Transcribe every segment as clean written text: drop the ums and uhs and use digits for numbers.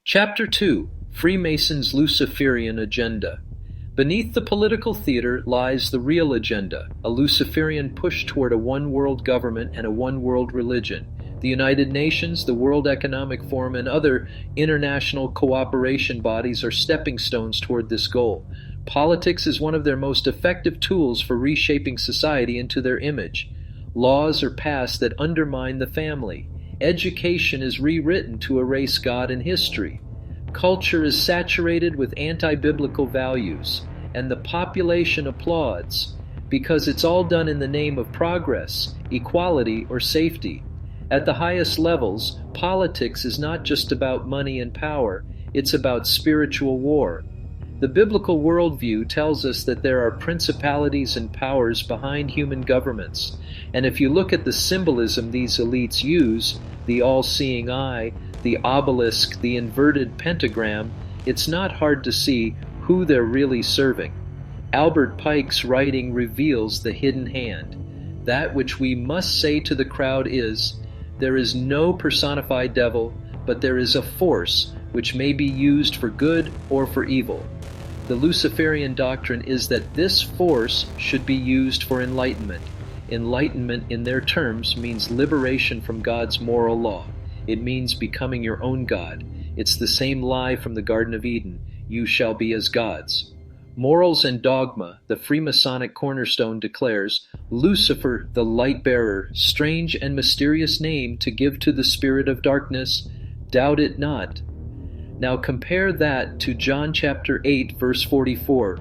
Chapter 2: Freemasons' Luciferian Agenda. Beneath the political theater lies the real agenda, a Luciferian push toward a one-world government and a one-world religion. The United Nations, the World Economic Forum, and other international cooperation bodies are stepping stones toward this goal. Politics is one of their most effective tools for reshaping society into their image. Laws are passed that undermine the family. Education is rewritten to erase God and history. Culture is saturated with anti-biblical values, and the population applauds because it's all done in the name of progress, equality, or safety. At the highest levels, politics is not just about money and power, it's about spiritual war. The biblical worldview tells us that there are principalities and powers behind human governments, and if you look at the symbolism these elites use, the all-seeing eye, the obelisk, the inverted pentagram, it's not hard to see who they're really serving. Albert Pike's writing reveals the hidden hand. That which we must say to the crowd is, there is no personified devil, but there is a force which may be used for good or for evil. The Luciferian doctrine is that this force should be used for enlightenment. Enlightenment, in their terms, means liberation from God's moral law. It means becoming your own God. It's the same lie from the Garden of Eden, you shall be as gods. Morals and Dogma, the Freemasonic cornerstone, declares, Lucifer, the light-bearer, strange and mysterious name to give to the spirit of darkness, doubt it not. Now compare that to John chapter 8, verse 44.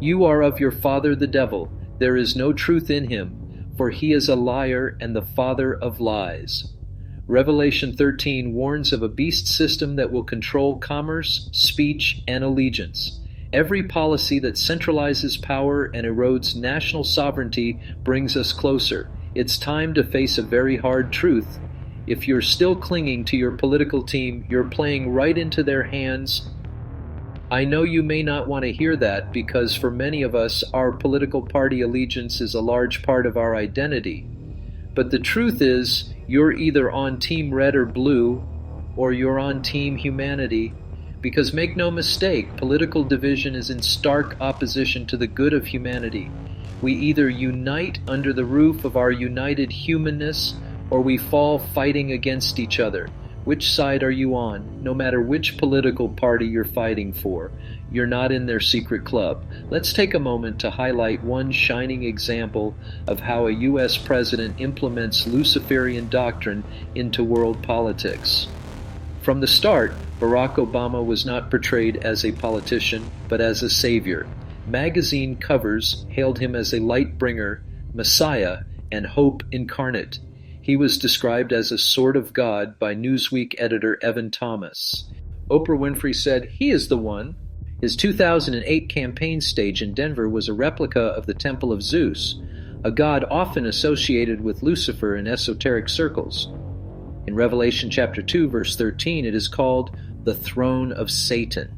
You are of your father the devil. There is no truth in him, for he is a liar and the father of lies. Revelation 13 warns of a beast system that will control commerce, speech, and allegiance. Every policy that centralizes power and erodes national sovereignty brings us closer. It's time to face a very hard truth. If you're still clinging to your political team, you're playing right into their hands. I know you may not want to hear that because for many of us, our political party allegiance is a large part of our identity. But the truth is, you're either on Team Red or Blue, or you're on Team Humanity. Because make no mistake, political division is in stark opposition to the good of humanity. We either unite under the roof of our united humanness, or we fall fighting against each other. Which side are you on? No matter which political party you're fighting for, you're not in their secret club. Let's take a moment to highlight one shining example of how a U.S. president implements Luciferian doctrine into world politics. From the start, Barack Obama was not portrayed as a politician, but as a savior. Magazine covers hailed him as a light bringer, Messiah, and hope incarnate. He was described as a sword of God by Newsweek editor Evan Thomas. Oprah Winfrey said, "He is the one." His 2008 campaign stage in Denver was a replica of the Temple of Zeus, a god often associated with Lucifer in esoteric circles. In Revelation chapter 2, verse 13, it is called the throne of Satan.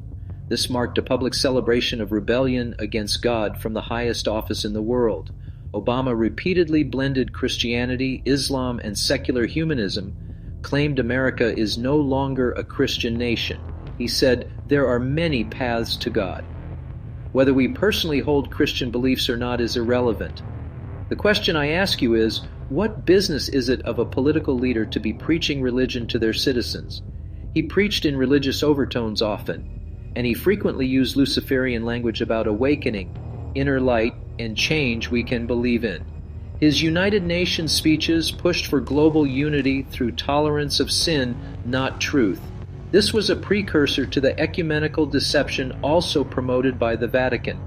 This marked a public celebration of rebellion against God from the highest office in the world. Obama repeatedly blended Christianity, Islam, and secular humanism, claimed America is no longer a Christian nation. He said, there are many paths to God. Whether we personally hold Christian beliefs or not is irrelevant. The question I ask you is, what business is it of a political leader to be preaching religion to their citizens? He preached in religious overtones often, and he frequently used Luciferian language about awakening, inner light, and change we can believe in. His United Nations speeches pushed for global unity through tolerance of sin, not truth. This was a precursor to the ecumenical deception also promoted by the Vatican.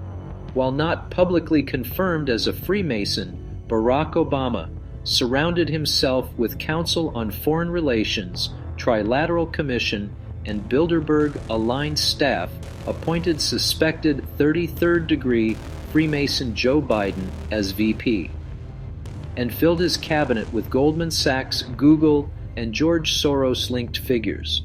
While not publicly confirmed as a Freemason, Barack Obama surrounded himself with Council on Foreign Relations, Trilateral Commission, and Bilderberg-aligned staff appointed suspected 33rd degree Freemason Joe Biden as VP, and filled his cabinet with Goldman Sachs, Google, and George Soros-linked figures.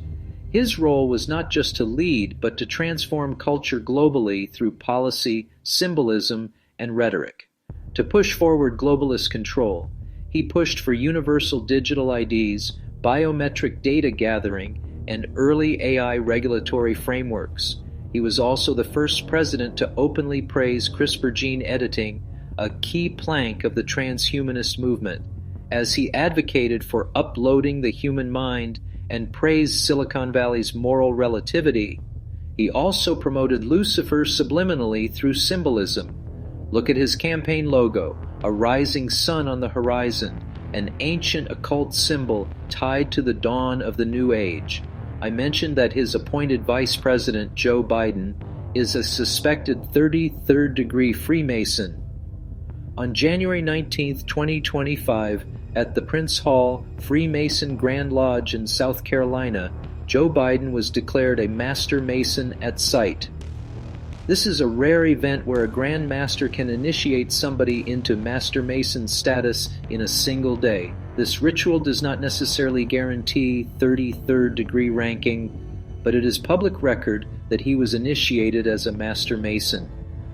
His role was not just to lead, but to transform culture globally through policy, symbolism, and rhetoric. To push forward globalist control, he pushed for universal digital IDs, biometric data gathering, and early AI regulatory frameworks. He was also the first president to openly praise CRISPR gene editing, a key plank of the transhumanist movement, as he advocated for uploading the human mind and praised Silicon Valley's moral relativity. He also promoted Lucifer subliminally through symbolism. Look at his campaign logo, a rising sun on the horizon, an ancient occult symbol tied to the dawn of the new age. I mentioned that his appointed vice president, Joe Biden, is a suspected 33rd degree Freemason. On January 19, 2025, at the Prince Hall Freemason Grand Lodge in South Carolina, Joe Biden was declared a Master Mason at sight. This is a rare event where a Grand Master can initiate somebody into Master Mason status in a single day. This ritual does not necessarily guarantee 33rd degree ranking, but it is public record that he was initiated as a Master Mason.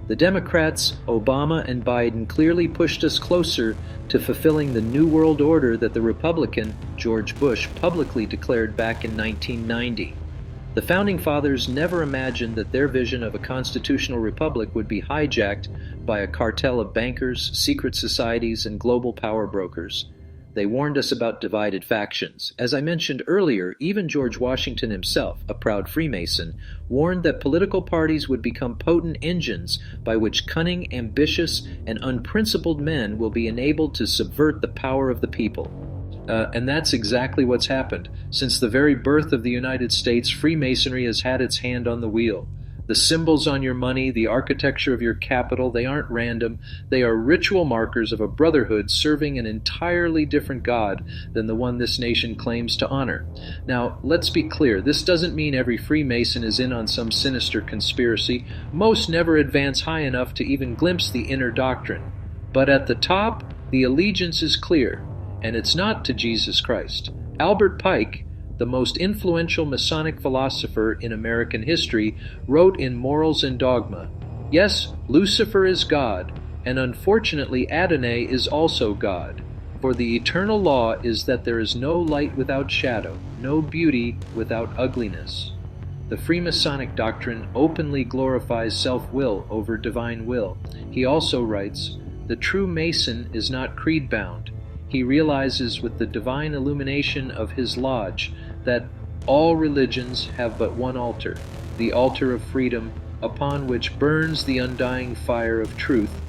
The Democrats, Obama and Biden, clearly pushed us closer to fulfilling the New World Order that the Republican, George Bush, publicly declared back in 1990. The Founding Fathers never imagined that their vision of a constitutional republic would be hijacked by a cartel of bankers, secret societies, and global power brokers. They warned us about divided factions. As I mentioned earlier, even George Washington himself, a proud Freemason, warned that political parties would become potent engines by which cunning, ambitious, and unprincipled men will be enabled to subvert the power of the people. And that's exactly what's happened. Since the very birth of the United States, Freemasonry has had its hand on the wheel. The symbols on your money, the architecture of your capital, they aren't random. They are ritual markers of a brotherhood serving an entirely different God than the one this nation claims to honor. Now, let's be clear. This doesn't mean every Freemason is in on some sinister conspiracy. Most never advance high enough to even glimpse the inner doctrine. But at the top, the allegiance is clear, and it's not to Jesus Christ. Albert Pike, the most influential Masonic philosopher in American history, wrote in Morals and Dogma, "Yes, Lucifer is God, and unfortunately Adonai is also God. For the eternal law is that there is no light without shadow, no beauty without ugliness." The Freemasonic doctrine openly glorifies self-will over divine will. He also writes, "The true Mason is not creed-bound. He realizes with the divine illumination of his lodge that all religions have but one altar, the altar of freedom, upon which burns the undying fire of truth.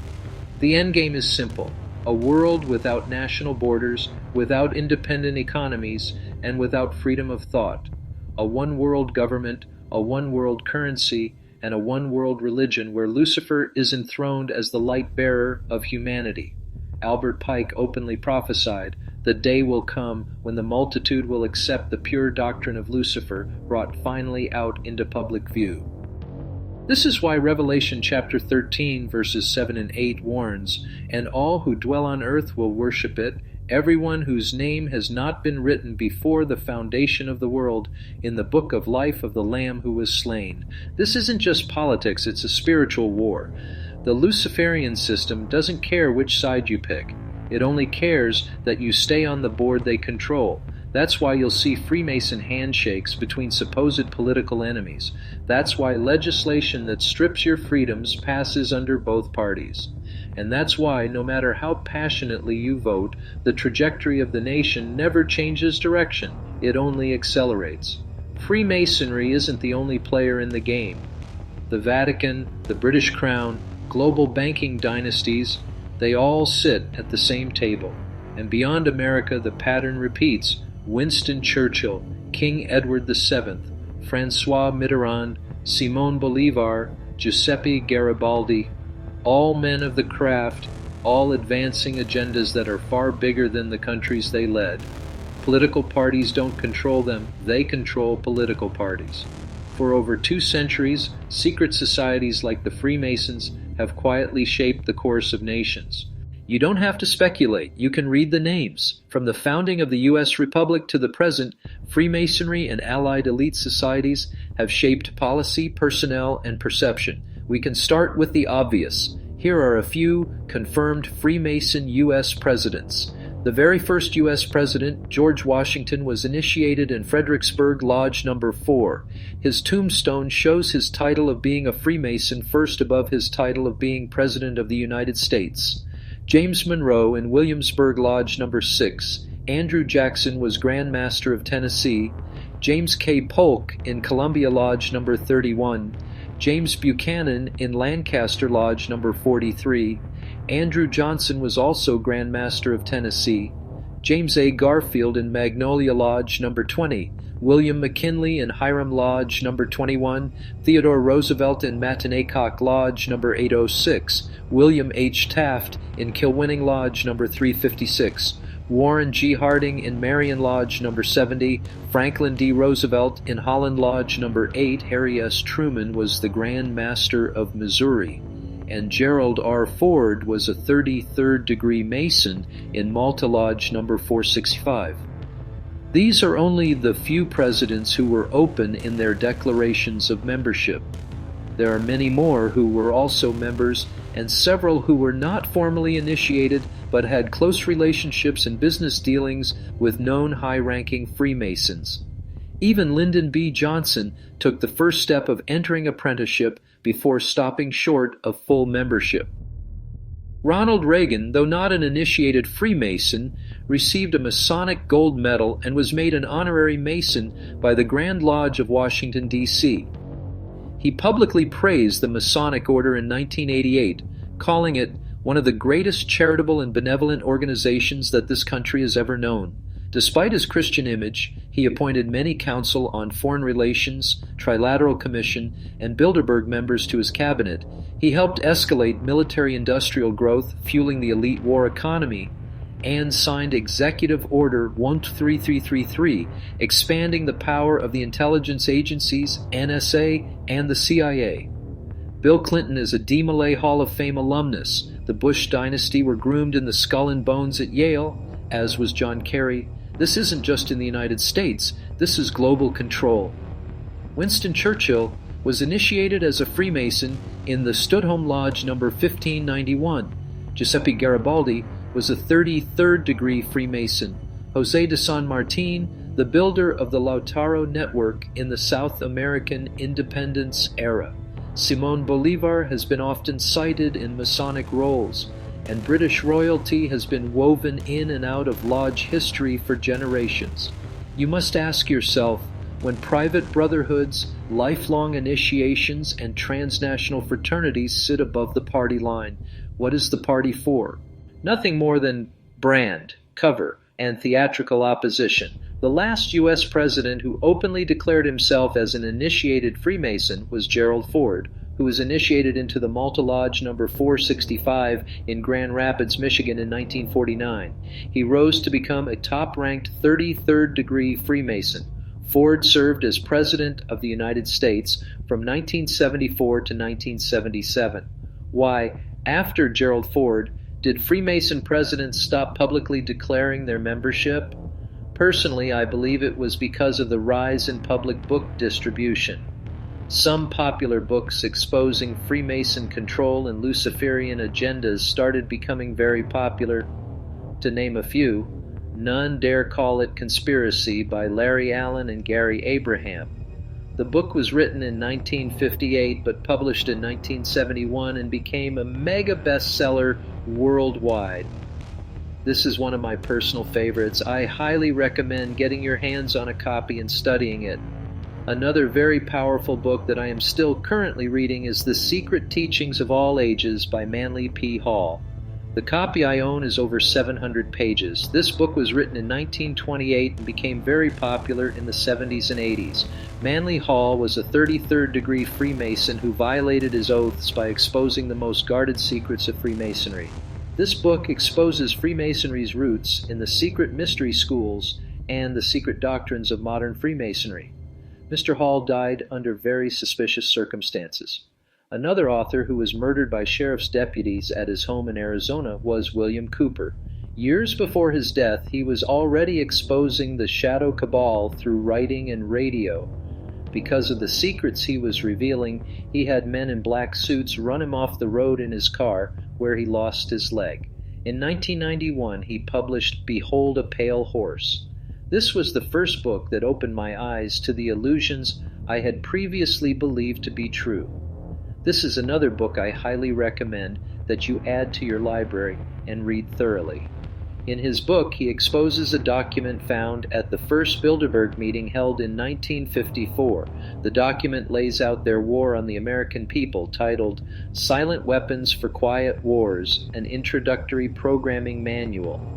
The endgame is simple: a world without national borders, without independent economies, and without freedom of thought. A one-world government, a one-world currency, and a one-world religion where Lucifer is enthroned as the light-bearer of humanity." Albert Pike openly prophesied, "The day will come when the multitude will accept the pure doctrine of Lucifer brought finally out into public view." This is why Revelation chapter 13 verses 7 and 8 warns, "And all who dwell on earth will worship it, everyone whose name has not been written before the foundation of the world in the book of life of the Lamb who was slain." This isn't just politics, it's a spiritual war. The Luciferian system doesn't care which side you pick. It only cares that you stay on the board they control. That's why you'll see Freemason handshakes between supposed political enemies. That's why legislation that strips your freedoms passes under both parties. And that's why, no matter how passionately you vote, the trajectory of the nation never changes direction. It only accelerates. Freemasonry isn't the only player in the game. The Vatican, the British Crown, global banking dynasties, they all sit at the same table. And beyond America, the pattern repeats. Winston Churchill, King Edward VII, Francois Mitterrand, Simon Bolivar, Giuseppe Garibaldi, all men of the craft, all advancing agendas that are far bigger than the countries they led. Political parties don't control them, they control political parties. For over 2 centuries, secret societies like the Freemasons have quietly shaped the course of nations. You don't have to speculate, you can read the names. From the founding of the U.S. Republic to the present, Freemasonry and allied elite societies have shaped policy, personnel, and perception. We can start with the obvious. Here are a few confirmed Freemason U.S. presidents. The very first U.S. President, George Washington, was initiated in Fredericksburg Lodge No. 4. His tombstone shows his title of being a Freemason first above his title of being President of the United States. James Monroe in Williamsburg Lodge No. 6. Andrew Jackson was Grand Master of Tennessee. James K. Polk in Columbia Lodge No. 31. James Buchanan in Lancaster Lodge No. 43. Andrew Johnson was also Grand Master of Tennessee. James A. Garfield in Magnolia Lodge No. 20. William McKinley in Hiram Lodge No. 21. Theodore Roosevelt in Mattinacock Lodge No. 806. William H. Taft in Kilwinning Lodge No. 356. Warren G. Harding in Marion Lodge No. 70, Franklin D. Roosevelt in Holland Lodge No. 8, Harry S. Truman was the Grand Master of Missouri, and Gerald R. Ford was a 33rd degree Mason in Malta Lodge No. 465. These are only the few presidents who were open in their declarations of membership. There are many more who were also members, and several who were not formally initiated but had close relationships and business dealings with known high-ranking Freemasons. Even Lyndon B. Johnson took the first step of entering apprenticeship before stopping short of full membership. Ronald Reagan, though not an initiated Freemason, received a Masonic gold medal and was made an honorary Mason by the Grand Lodge of Washington, D.C. He publicly praised the Masonic Order in 1988, calling it one of the greatest charitable and benevolent organizations that this country has ever known. Despite his Christian image, he appointed many Council on Foreign Relations, Trilateral Commission, and Bilderberg members to his cabinet. He helped escalate military-industrial growth, fueling the elite war economy, and signed Executive Order 13333, expanding the power of the intelligence agencies, NSA, and the CIA. Bill Clinton is a De Millay Hall of Fame alumnus. The Bush dynasty were groomed in the Skull and Bones at Yale, as was John Kerry. This isn't just in the United States, this is global control. Winston Churchill was initiated as a Freemason in the Studholme Lodge No. 1591. Giuseppe Garibaldi was a 33rd degree Freemason. José de San Martin, the builder of the Lautaro Network in the South American independence era. Simón Bolívar has been often cited in Masonic roles, and British royalty has been woven in and out of lodge history for generations. You must ask yourself, when private brotherhoods, lifelong initiations, and transnational fraternities sit above the party line, what is the party for? Nothing more than brand, cover, and theatrical opposition. The last U.S. president who openly declared himself as an initiated Freemason was Gerald Ford, who was initiated into the Malta Lodge No. 465 in Grand Rapids, Michigan in 1949. He rose to become a top-ranked 33rd degree Freemason. Ford served as President of the United States from 1974 to 1977. Why, after Gerald Ford, did Freemason presidents stop publicly declaring their membership? Personally, I believe it was because of the rise in public book distribution. Some popular books exposing Freemason control and Luciferian agendas started becoming very popular. To name a few, None Dare Call It Conspiracy by Larry Allen and Gary Abraham. The book was written in 1958 but published in 1971 and became a mega bestseller worldwide. This is one of my personal favorites. I highly recommend getting your hands on a copy and studying it. Another very powerful book that I am still currently reading is The Secret Teachings of All Ages by Manly P. Hall. The copy I own is over 700 pages. This book was written in 1928 and became very popular in the 70s and 80s. Manly Hall was a 33rd degree Freemason who violated his oaths by exposing the most guarded secrets of Freemasonry. This book exposes Freemasonry's roots in the secret mystery schools and the secret doctrines of modern Freemasonry. Mr. Hall died under very suspicious circumstances. Another author who was murdered by sheriff's deputies at his home in Arizona was William Cooper. Years before his death, he was already exposing the shadow cabal through writing and radio. Because of the secrets he was revealing, he had men in black suits run him off the road in his car, where he lost his leg. In 1991, he published Behold a Pale Horse. This was the first book that opened my eyes to the illusions I had previously believed to be true. This is another book I highly recommend that you add to your library and read thoroughly. In his book, he exposes a document found at the first Bilderberg meeting held in 1954. The document lays out their war on the American people, titled Silent Weapons for Quiet Wars, an Introductory Programming Manual.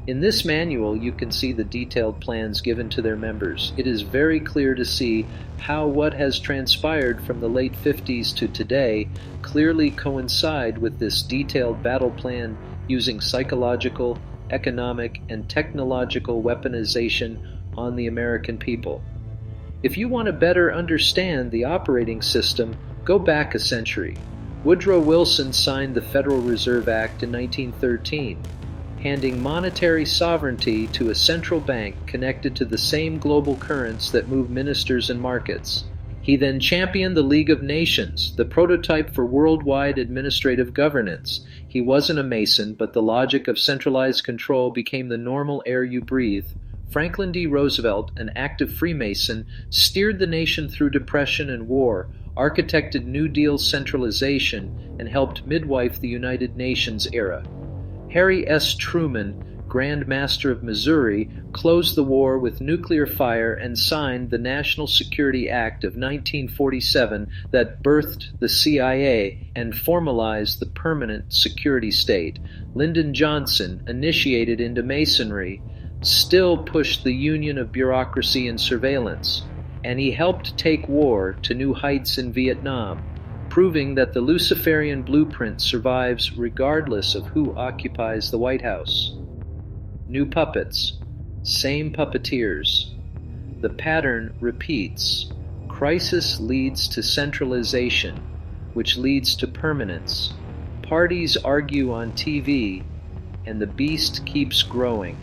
In this manual, you can see the detailed plans given to their members. It is very clear to see how what has transpired from the late 50s to today clearly coincide with this detailed battle plan using psychological, economic, and technological weaponization on the American people. If you want to better understand the operating system, go back a century. Woodrow Wilson signed the Federal Reserve Act in 1913, handing monetary sovereignty to a central bank connected to the same global currents that move ministers and markets. He then championed the League of Nations, the prototype for worldwide administrative governance. He wasn't a Mason, but the logic of centralized control became the normal air you breathe. Franklin D. Roosevelt, an active Freemason, steered the nation through depression and war, architected New Deal centralization, and helped midwife the United Nations era. Harry S. Truman, Grand Master of Missouri, closed the war with nuclear fire and signed the National Security Act of 1947 that birthed the CIA and formalized the permanent security state. Lyndon Johnson, initiated into Masonry, still pushed the union of bureaucracy and surveillance, and he helped take war to new heights in Vietnam, proving that the Luciferian blueprint survives regardless of who occupies the White House. New puppets, same puppeteers. The pattern repeats. Crisis leads to centralization, which leads to permanence. Parties argue on TV, and the beast keeps growing.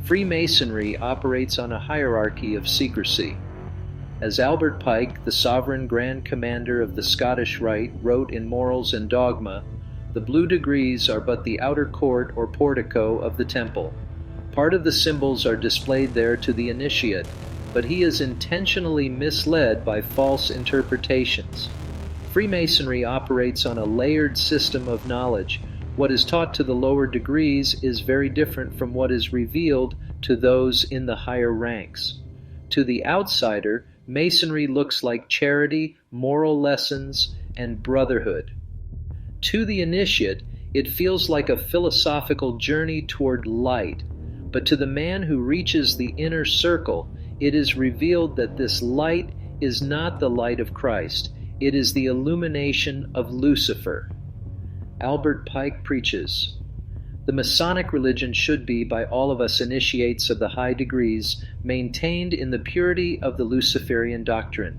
Freemasonry operates on a hierarchy of secrecy. As Albert Pike, the sovereign Grand Commander of the Scottish Rite, wrote in Morals and Dogma, the blue degrees are but the outer court or portico of the temple. Part of the symbols are displayed there to the initiate, but he is intentionally misled by false interpretations. Freemasonry operates on a layered system of knowledge. What is taught to the lower degrees is very different from what is revealed to those in the higher ranks. To the outsider, Masonry looks like charity, moral lessons, and brotherhood. To the initiate, it feels like a philosophical journey toward light. But to the man who reaches the inner circle, it is revealed that this light is not the light of Christ. It is the illumination of Lucifer. Albert Pike preaches, the Masonic religion should be, by all of us initiates of the high degrees, maintained in the purity of the Luciferian doctrine.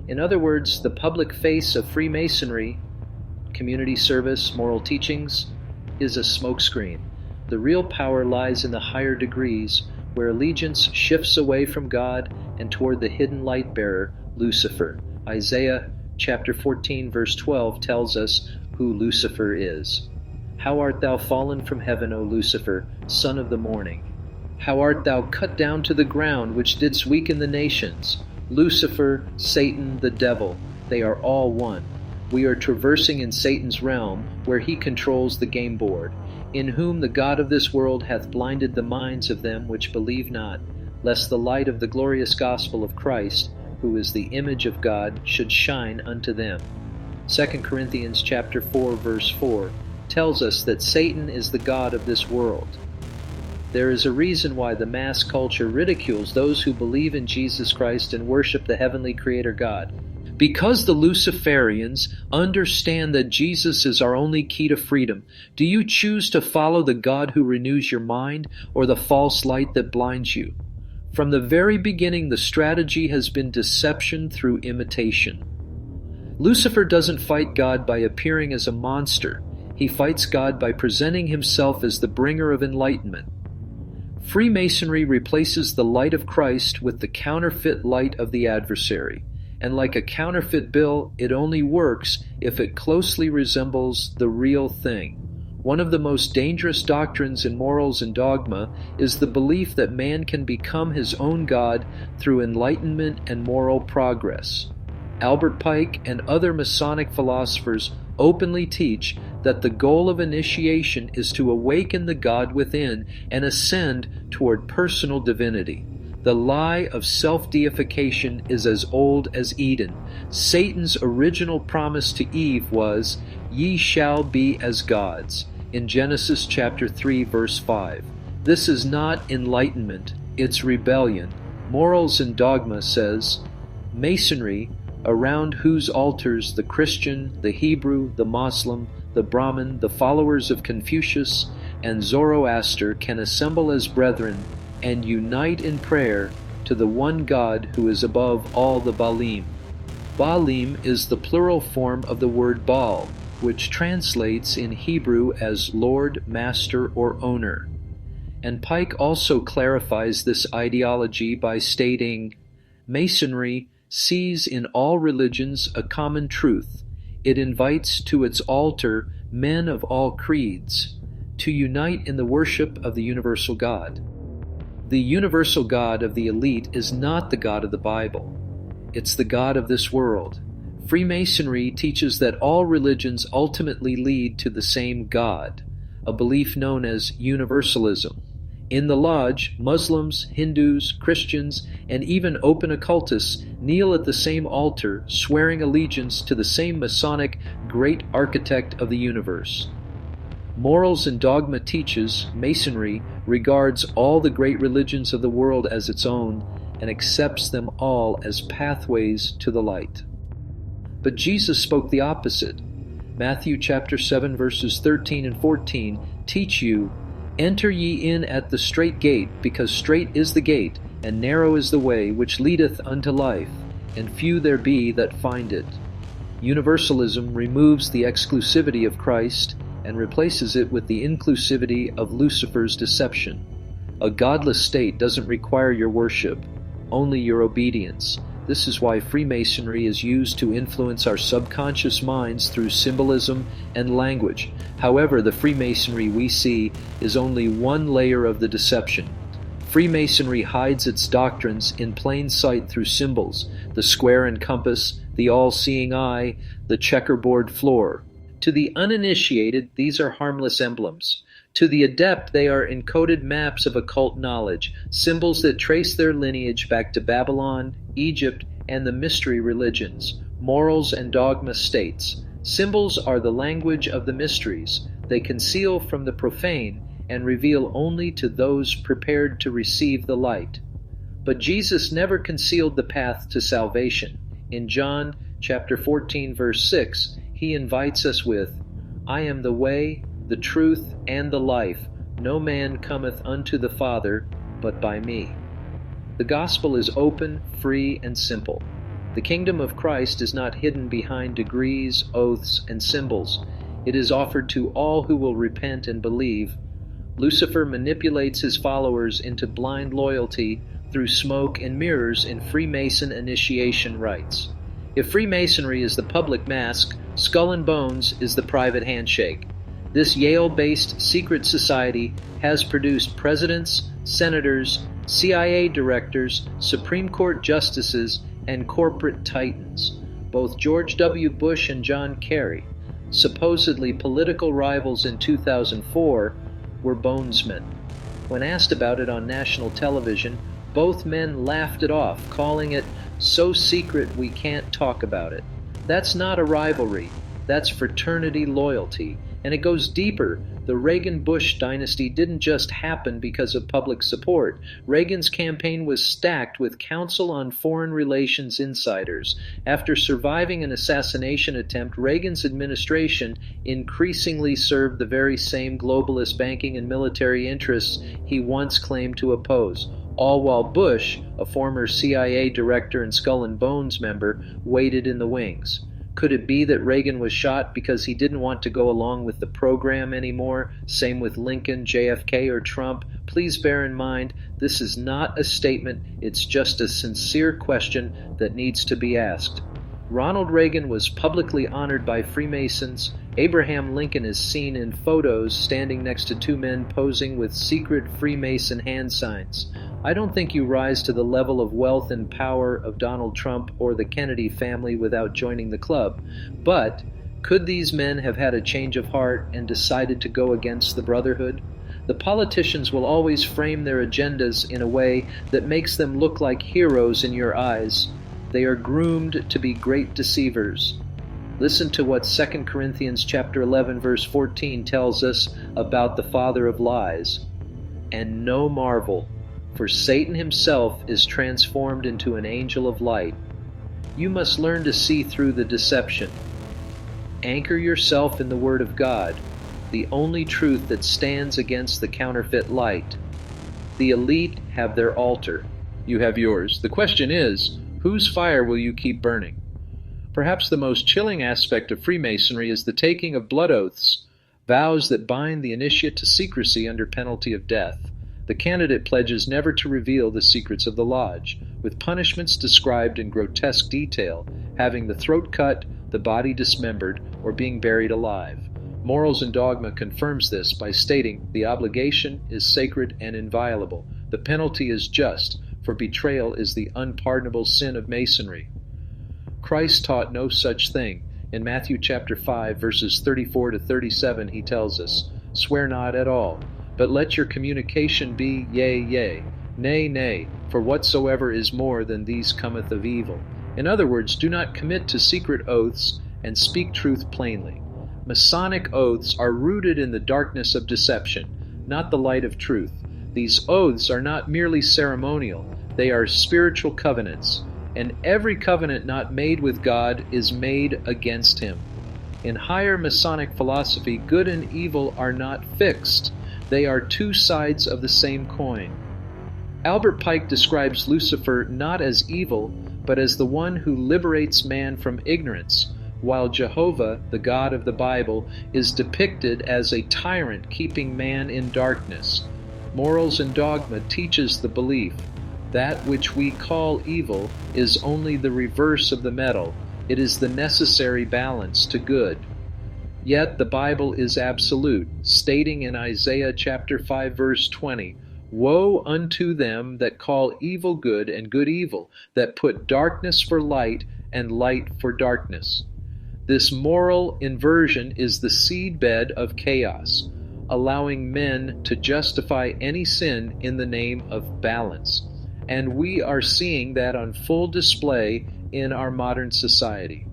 In other words, the public face of Freemasonry, community service, moral teachings, is a smokescreen. The real power lies in the higher degrees, where allegiance shifts away from God and toward the hidden light bearer, Lucifer. Isaiah chapter 14, verse 12 tells us who Lucifer is. How art thou fallen from heaven, O Lucifer, son of the morning? How art thou cut down to the ground, which didst weaken the nations? Lucifer, Satan, the devil, they are all one. We are traversing in Satan's realm, where he controls the game board, in whom the God of this world hath blinded the minds of them which believe not, lest the light of the glorious gospel of Christ, who is the image of God, should shine unto them. 2 Corinthians chapter 4, verse 4 tells us that Satan is the god of this world. There is a reason why the mass culture ridicules those who believe in Jesus Christ and worship the heavenly Creator God. Because the Luciferians understand that Jesus is our only key to freedom, do you choose to follow the God who renews your mind or the false light that blinds you? From the very beginning, the strategy has been deception through imitation. Lucifer doesn't fight God by appearing as a monster. He fights God by presenting himself as the bringer of enlightenment. Freemasonry replaces the light of Christ with the counterfeit light of the adversary. And like a counterfeit bill, it only works if it closely resembles the real thing. One of the most dangerous doctrines in morals and dogma is the belief that man can become his own God through enlightenment and moral progress. Albert Pike and other Masonic philosophers openly teach that the goal of initiation is to awaken the God within and ascend toward personal divinity. The lie of self-deification is as old as Eden. Satan's original promise to Eve was, "Ye shall be as gods," in Genesis chapter 3, verse 5. This is not enlightenment, it's rebellion. Morals and Dogma says, Masonry, around whose altars the Christian, the Hebrew, the Muslim, the Brahmin, the followers of Confucius, and Zoroaster can assemble as brethren and unite in prayer to the one God who is above all the Baalim. Baalim is the plural form of the word Baal, which translates in Hebrew as Lord, Master, or Owner. And Pike also clarifies this ideology by stating, Masonry sees in all religions a common truth. It invites to its altar men of all creeds to unite in the worship of the universal God. The universal God of the elite is not the God of the Bible. It's the God of this world. Freemasonry teaches that all religions ultimately lead to the same God, a belief known as universalism. In the lodge, Muslims, Hindus, Christians, and even open occultists kneel at the same altar, swearing allegiance to the same Masonic great architect of the universe. Morals and Dogma teaches Masonry regards all the great religions of the world as its own and accepts them all as pathways to the light. But Jesus spoke the opposite. Matthew chapter 7 verses 13 and 14 teach you, Enter ye in at the strait gate, because strait is the gate, and narrow is the way which leadeth unto life, and few there be that find it. Universalism removes the exclusivity of Christ and replaces it with the inclusivity of Lucifer's deception. A godless state doesn't require your worship, only your obedience. This is why Freemasonry is used to influence our subconscious minds through symbolism and language. However, the Freemasonry we see is only one layer of the deception. Freemasonry hides its doctrines in plain sight through symbols, the square and compass, the all-seeing eye, the checkerboard floor. To the uninitiated, these are harmless emblems. To the adept, they are encoded maps of occult knowledge, symbols that trace their lineage back to Babylon, Egypt, and the mystery religions. Morals and Dogma states, symbols are the language of the mysteries. They conceal from the profane and reveal only to those prepared to receive the light. But Jesus never concealed the path to salvation. In John chapter 14, verse 6, he invites us with, I am the way, the truth, and the life. No man cometh unto the Father but by me. The gospel is open, free, and simple. The kingdom of Christ is not hidden behind degrees, oaths, and symbols. It is offered to all who will repent and believe. Lucifer manipulates his followers into blind loyalty through smoke and mirrors in Freemason initiation rites. If Freemasonry is the public mask, Skull and Bones is the private handshake. This Yale-based secret society has produced presidents, senators, CIA directors, Supreme Court justices, and corporate titans. Both George W. Bush and John Kerry, supposedly political rivals in 2004, were bonesmen. When asked about it on national television, both men laughed it off, calling it so secret we can't talk about it. That's not a rivalry, that's fraternity loyalty. And it goes deeper. The Reagan-Bush dynasty didn't just happen because of public support. Reagan's campaign was stacked with Council on Foreign Relations insiders. After surviving an assassination attempt, Reagan's administration increasingly served the very same globalist banking and military interests he once claimed to oppose. All while Bush, a former CIA director and Skull and Bones member, waited in the wings. Could it be that Reagan was shot because he didn't want to go along with the program anymore? Same with Lincoln, JFK, or Trump? Please bear in mind, this is not a statement, it's just a sincere question that needs to be asked. Ronald Reagan was publicly honored by Freemasons. Abraham Lincoln is seen in photos standing next to two men posing with secret Freemason hand signs. I don't think you rise to the level of wealth and power of Donald Trump or the Kennedy family without joining the club. But could these men have had a change of heart and decided to go against the Brotherhood? The politicians will always frame their agendas in a way that makes them look like heroes in your eyes. They are groomed to be great deceivers. Listen to what 2 Corinthians chapter 11 verse 14 tells us about the father of lies. And no marvel, for Satan himself is transformed into an angel of light. You must learn to see through the deception. Anchor yourself in the Word of God, the only truth that stands against the counterfeit light. The elite have their altar. You have yours. The question is, whose fire will you keep burning? Perhaps the most chilling aspect of Freemasonry is the taking of blood oaths, vows that bind the initiate to secrecy under penalty of death. The candidate pledges never to reveal the secrets of the lodge, with punishments described in grotesque detail, having the throat cut, the body dismembered, or being buried alive. Morals and Dogma confirms this by stating the obligation is sacred and inviolable. The penalty is just, for betrayal is the unpardonable sin of Masonry. Christ taught no such thing. In Matthew chapter 5, verses 34 to 37, he tells us, "Swear not at all, but let your communication be yea, yea, nay, nay, for whatsoever is more than these cometh of evil." In other words, do not commit to secret oaths and speak truth plainly. Masonic oaths are rooted in the darkness of deception, not the light of truth. These oaths are not merely ceremonial, they are spiritual covenants, and every covenant not made with God is made against him. In higher Masonic philosophy, good and evil are not fixed. They are two sides of the same coin. Albert Pike describes Lucifer not as evil, but as the one who liberates man from ignorance, while Jehovah, the God of the Bible, is depicted as a tyrant keeping man in darkness. Morals and Dogma teaches the belief that which we call evil is only the reverse of the metal. It is the necessary balance to good. Yet the Bible is absolute, stating in Isaiah chapter 5 verse 20, "Woe unto them that call evil good and good evil, that put darkness for light and light for darkness." This moral inversion is the seedbed of chaos, allowing men to justify any sin in the name of balance. And we are seeing that on full display in our modern society.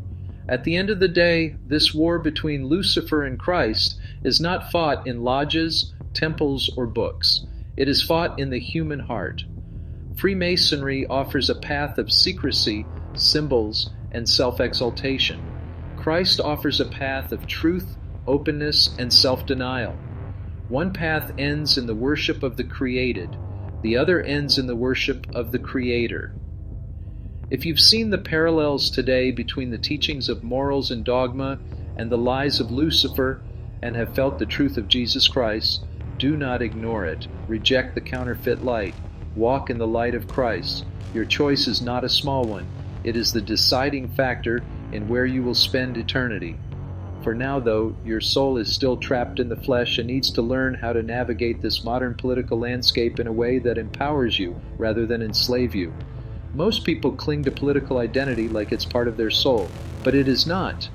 At the end of the day, this war between Lucifer and Christ is not fought in lodges, temples, or books. It is fought in the human heart. Freemasonry offers a path of secrecy, symbols, and self-exaltation. Christ offers a path of truth, openness, and self-denial. One path ends in the worship of the created. The other ends in the worship of the Creator. If you've seen the parallels today between the teachings of morals and Dogma and the lies of Lucifer and have felt the truth of Jesus Christ, do not ignore it. Reject the counterfeit light. Walk in the light of Christ. Your choice is not a small one. It is the deciding factor in where you will spend eternity. For now, though, your soul is still trapped in the flesh and needs to learn how to navigate this modern political landscape in a way that empowers you rather than enslave you. Most people cling to political identity like it's part of their soul, but it is not.